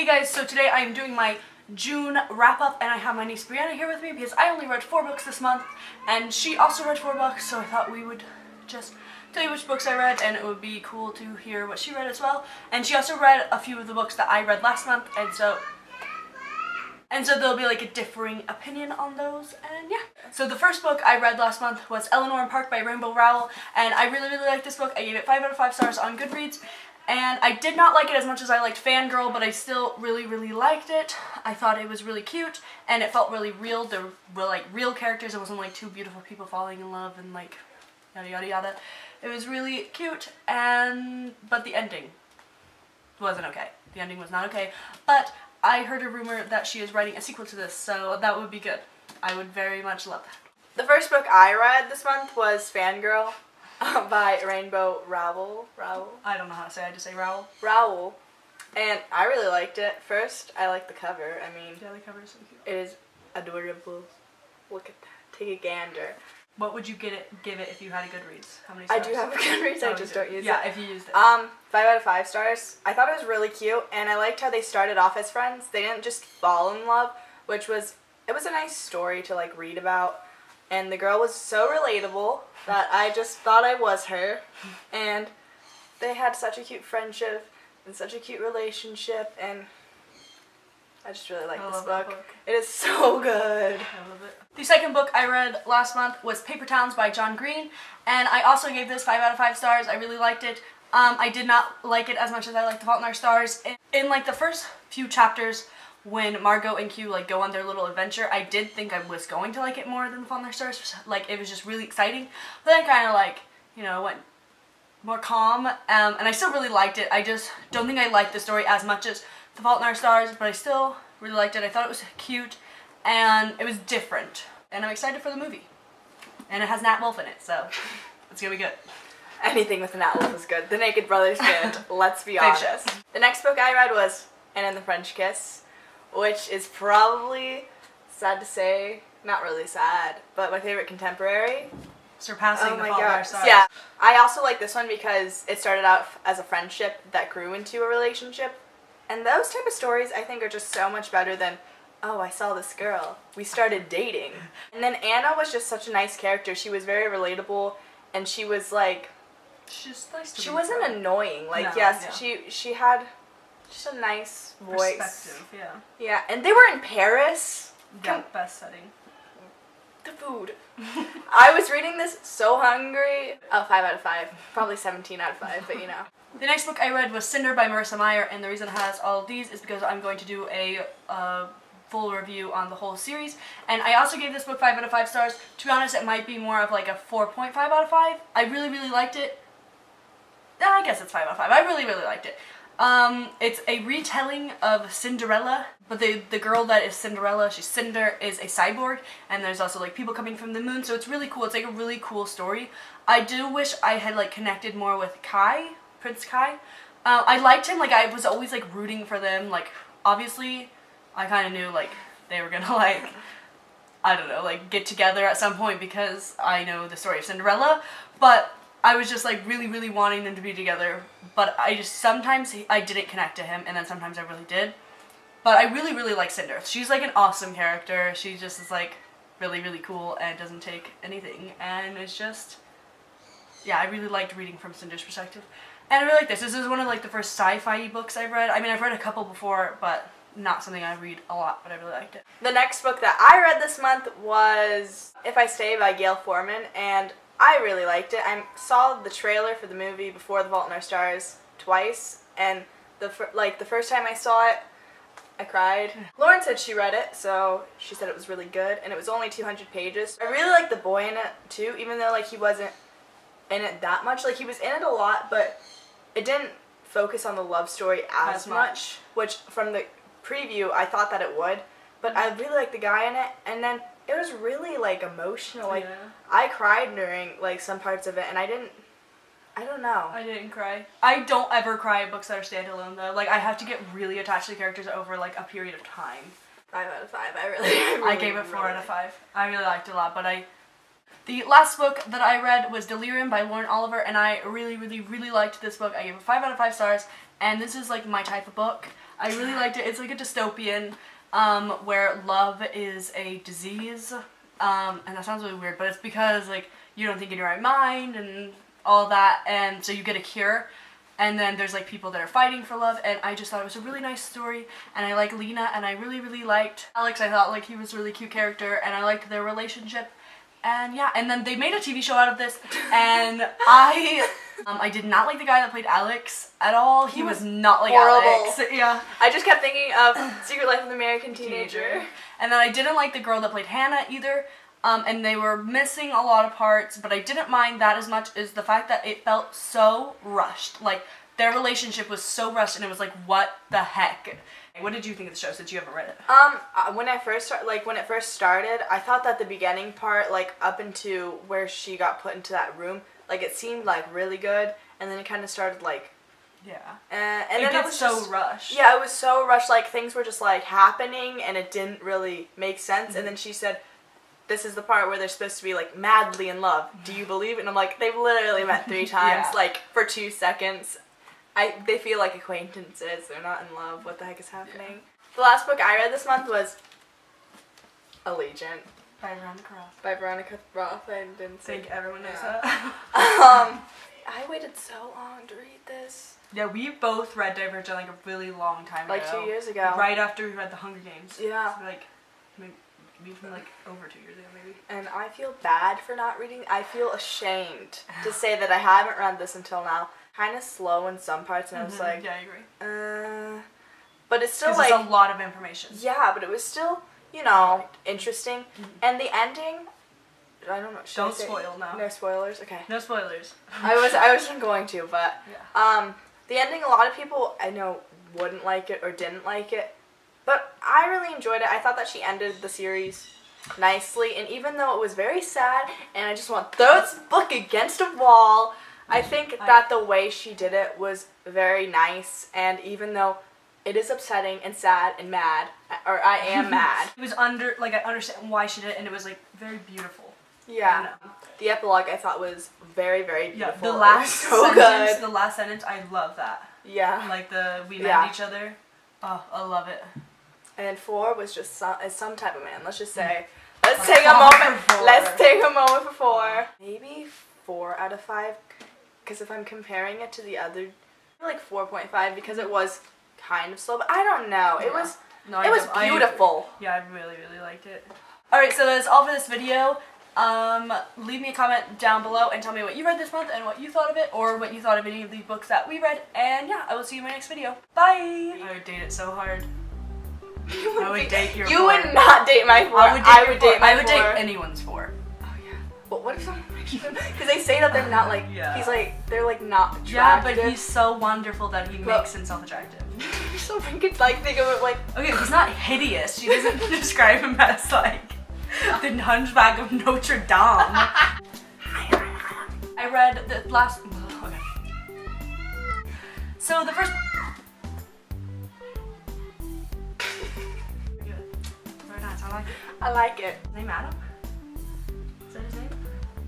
guys, so today I am doing my June wrap-up, and I have my niece Brianna here with me because I only read 4 books this month, and she also read 4 books, so I thought we would just tell you which books I read, and it would be cool to hear what she read as well. And she also read a few of the books that I read last month, and so there'll be like a differing opinion on those, and yeah. So the first book I read last month was Eleanor Park by Rainbow Rowell, and I really liked this book. I gave it 5 out of 5 stars on Goodreads, and I did not like it as much as I liked Fangirl, but I still really liked it. I thought it was really cute, and it felt really real. There were like real characters. It wasn't like two beautiful people falling in love and like yada yada. It was really cute, but the ending wasn't okay. The ending was not okay, but I heard a rumor that she is writing a sequel to this, so that would be good. I would very much love that. The first book I read this month was Fangirl by Rainbow Rowell. I don't know how to say it, I just say Rowell. Rowell. And I really liked it. First, I like the cover. I mean, yeah, the cover is so cute. It is adorable. Look at that. Take a gander. What would you give it if you had a Goodreads? How many stars? I do have a Goodreads, I just don't use it. Yeah, if you used it. 5 out of 5 stars. I thought it was really cute, and I liked how they started off as friends. They didn't just fall in love, it was a nice story to like read about. And the girl was so relatable that I just thought I was her. And they had such a cute friendship and such a cute relationship, and I just really like this book. It is so good. I love it. The second book I read last month was Paper Towns by John Green, and I also gave this 5 out of 5 stars. I really liked it. I did not like it as much as I liked The Fault in Our Stars. In like the first few chapters, when Margot and Q like go on their little adventure, I did think I was going to like it more than The Fault in Our Stars. Like, it was just really exciting, but then kind of like, you know, went more calm, and I still really liked it. I just don't think I liked the story as much as The Fault in Our Stars, but I still really liked it. I thought it was cute, and it was different, and I'm excited for the movie. And it has Nat Wolff in it, so it's gonna be good. Anything with Nat Wolff is good. The Naked Brothers Band, let's be honest. The next book I read was Anne and the French Kiss, which is probably, sad to say, not really sad, but my favorite contemporary. Surpassing The Fault in Our Stars. Yeah. I also like this one because it started out as a friendship that grew into a relationship. And those type of stories, I think, are just so much better than, oh, I saw this girl, we started dating. And then Anna was just such a nice character. She was very relatable, and she was like, she's nice to she wasn't annoying. Like, no, yes, yeah. she had just a nice voice. Perspective, yeah. Yeah, and they were in Paris. Yeah, best setting. The food. I was reading this so hungry. Oh, 5 out of 5. Probably 17 out of 5, but you know. The next book I read was Cinder by Marissa Meyer, and the reason it has all of these is because I'm going to do a full review on the whole series. And I also gave this book 5 out of 5 stars. To be honest, it might be more of like a 4.5 out of 5. I really liked it. I guess it's 5 out of 5. I really liked it. It's a retelling of Cinderella, but the girl that is Cinderella, she's Cinder, is a cyborg, and there's also like people coming from the moon, so it's really cool. It's like a really cool story. I do wish I had like connected more with Kai, Prince Kai. I liked him, like I was always like rooting for them. Like, obviously I kind of knew like they were gonna like, I don't know, like get together at some point because I know the story of Cinderella, but I was just like really wanting them to be together, but sometimes I didn't connect to him, and then sometimes I really did. But I really like Cinder. She's like an awesome character. She just is like really cool and doesn't take anything, and it's just, yeah, I really liked reading from Cinder's perspective. And I really like this. This is one of like the first sci-fi books I've read. I mean, I've read a couple before, but not something I read a lot, but I really liked it. The next book that I read this month was If I Stay by Gail Forman, and I really liked it. I saw the trailer for the movie before The Fault in Our Stars twice, and the first time I saw it, I cried. Lauren said she read it, so she said it was really good, and it was only 200 pages. I really liked the boy in it too, even though like he wasn't in it that much. Like, he was in it a lot, but it didn't focus on the love story as much, which from the preview I thought that it would. But I really liked the guy in it, and then it was really like emotional. Like, yeah. I cried during like some parts of it, and I don't know. I didn't cry. I don't ever cry at books that are standalone though. Like, I have to get really attached to the characters over like a period of time. 5 out of 5. I gave it 4 out of 5. I really liked it a lot, but the last book that I read was Delirium by Lauren Oliver, and I really liked this book. I gave it 5 out of 5 stars, and this is like my type of book. I really liked it. It's like a dystopian where love is a disease. And that sounds really weird, but it's because like you don't think in your right mind and all that, and so you get a cure. And then there's like people that are fighting for love, and I just thought it was a really nice story. And I like Lena, and I really, really liked Alex. I thought like he was a really cute character, and I liked their relationship. And yeah, and then they made a TV show out of this, and I did not like the guy that played Alex at all. He was not like horrible. Alex. Yeah. I just kept thinking of Secret Life of the American Teenager. And then I didn't like the girl that played Hannah either. And they were missing a lot of parts, but I didn't mind that as much as the fact that it felt so rushed. Like, their relationship was so rushed, and it was like, what the heck? What did you think of the show since you haven't read it? When it first started, I thought that the beginning part, like, up into where she got put into that room, like, it seemed, like, really good, and then it kind of started, like... Yeah. And then it was so just, rushed. Yeah, it was so rushed, like, things were just, like, happening, and it didn't really make sense, and then she said... This is the part where they're supposed to be, like, madly in love. Do you believe it? And I'm like, they've literally met 3 times, like, for 2 seconds. They feel like acquaintances. They're not in love. What the heck is happening? Yeah. The last book I read this month was Allegiant. By Veronica Roth. By Veronica Roth. I didn't think everyone knows that. I waited so long to read this. Yeah, we both read Divergent like a really long time ago. Like 2 years ago. Right after we read The Hunger Games. Yeah. So like, from like over 2 years ago maybe. And I feel bad for not reading. I feel ashamed to say that I haven't read this until now. Kind of slow in some parts, and I was like, yeah, I agree. But it's still like there's a lot of information. Yeah, but it was still, you know, interesting. And the ending, I don't know. Don't spoil now. No spoilers. Okay. No spoilers. I wasn't going to, but the ending, a lot of people I know wouldn't like it or didn't like it. But I really enjoyed it. I thought that she ended the series nicely, and even though it was very sad, and I just want to throw this book against a wall, I think that the way she did it was very nice, and even though it is upsetting and sad and mad, or I am mad. It was I understand why she did it, and it was, like, very beautiful. Yeah. The epilogue I thought was very, very beautiful. Yeah, the last good. The last sentence, I love that. Yeah. Like we met each other. Oh, I love it. And 4 was just some type of man. Let's just say, let's take a moment. Let's take a moment for 4. Maybe 4 out of 5, because if I'm comparing it to the other, like 4.5 because it was kind of slow. But I don't know. It was beautiful. Yeah, I really, really liked it. All right, so that's all for this video. Leave me a comment down below and tell me what you read this month and what you thought of it, or what you thought of any of the books that we read. And yeah, I will see you in my next video. Bye! I would date it so hard. I would date your 4. You would not date my 4. I would date anyone's 4. Oh yeah. But what if someone likes him? Because they say that they're not like, he's like, they're like not attractive. Yeah, but he's so wonderful that he makes himself attractive. So freaking like, think of it like. Okay, he's not hideous. She doesn't describe him as like the Hunchback of Notre Dame. I read the last. Okay. So the first. Very nice. I like it. I like it. His name Adam? Is that his name?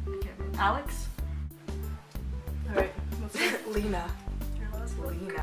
Okay. Alex. All right. Lena. Your last Lena.